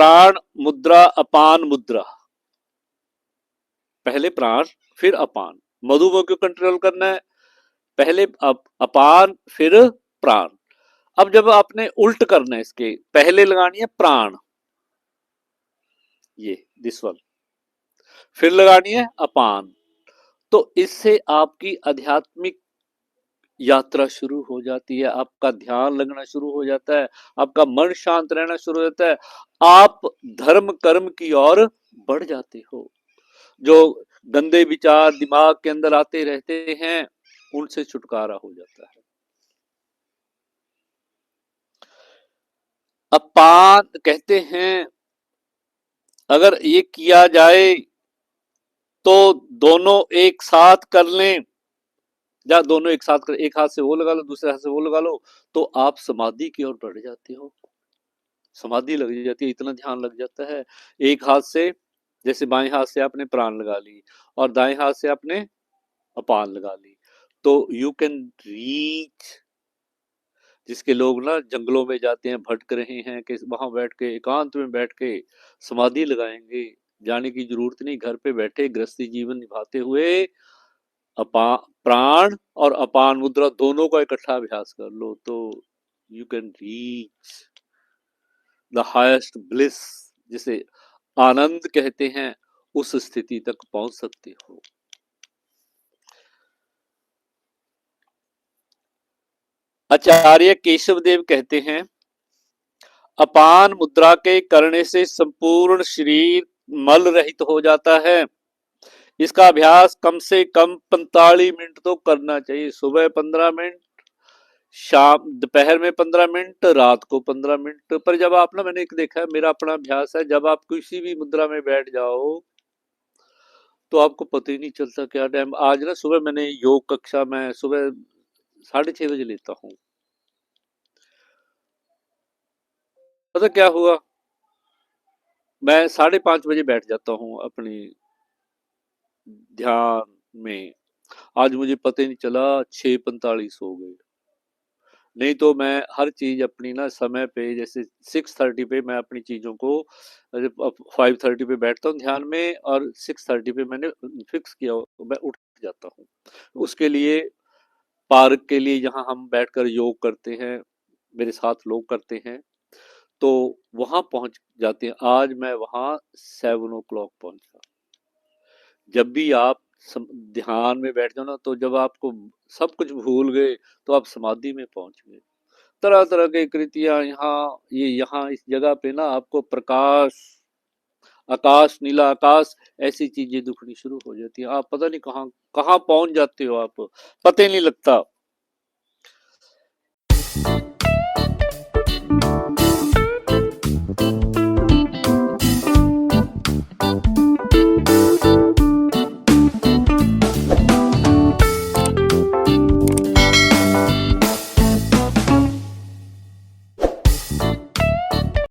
प्राण मुद्रा अपान मुद्रा, पहले प्राण फिर अपान। मधुमेह को कंट्रोल करना है, पहले अपान फिर प्राण। अब जब आपने उल्ट करना है, इसके पहले लगानी है प्राण, ये दिस वन, फिर लगानी है अपान, तो इससे आपकी आध्यात्मिक यात्रा शुरू हो जाती है, आपका ध्यान लगना शुरू हो जाता है, आपका मन शांत रहना शुरू हो जाता है, आप धर्म कर्म की ओर बढ़ जाते हो। जो गंदे विचार दिमाग के अंदर आते रहते हैं, उनसे छुटकारा हो जाता है। अपान कहते हैं अगर ये किया जाए तो दोनों एक साथ कर लें, या दोनों एक साथ कर, एक हाथ से वो लगा लो दूसरे हाथ से वो लगा लो, तो आप समाधि की ओर बढ़ जाते हो। समाधि लग जाती है, इतना ध्यान लग जाता है। एक हाथ से, जैसे बाएं हाथ से आपने प्राण लगा ली और दाएं हाथ से आपने अपान लगा ली, तो यू कैन रीच। जिसके लोग ना जंगलों में जाते हैं, भटक रहे हैं, कि वहां बैठ के एकांत में बैठ के समाधि लगाएंगे, जाने की जरूरत नहीं, घर पे बैठे गृहस्थी जीवन निभाते हुए अपा प्राण और अपान मुद्रा दोनों का इकट्ठा अभ्यास कर लो, तो you can reach the highest bliss, जिसे आनंद कहते हैं, उस स्थिति तक पहुंच सकते हो। आचार्य केशव देव कहते हैं अपान मुद्रा के करने से संपूर्ण शरीर मल रहित हो जाता है। इसका अभ्यास कम से कम 45 मिनट तो करना चाहिए। सुबह 15 मिनट, शाम दोपहर में 15 मिनट, रात को 15 मिनट। पर जब आप ना, मैंने एक देखा है, मेरा अपना अभ्यास है, जब आप किसी भी मुद्रा में बैठ जाओ तो आपको पता ही नहीं चलता क्या टाइम। आज ना सुबह मैंने योग कक्षा, मैं सुबह 6:30 बजे लेता हूँ। पता क्या हुआ, मैं 5:30 बजे बैठ जाता हूँ अपनी ध्यान में। आज मुझे पता ही नहीं चला 6:45 हो गए। नहीं तो मैं हर चीज अपनी ना समय पे, जैसे 6:30 पे मैं अपनी चीजों को, 5:30 पे बैठता हूँ ध्यान में, और 6:30 पे मैंने फिक्स किया तो मैं उठ जाता हूँ। उसके लिए पार्क के लिए, जहाँ हम बैठकर योग करते हैं, मेरे साथ लोग करते हैं, तो वहां पहुंच जाते हैं। आज मैं वहां 7 o'clock पहुंचा। जब भी आप ध्यान में बैठ जाओ ना, तो जब आपको सब कुछ भूल गए, तो आप समाधि में पहुंच गए। तरह तरह की कृतियां यहाँ, ये यहाँ इस जगह पे ना आपको प्रकाश, आकाश, नीला आकाश, ऐसी चीजें दिखनी शुरू हो जाती है। आप पता नहीं कहाँ कहाँ पहुंच जाते हो, आप पता ही नहीं लगता।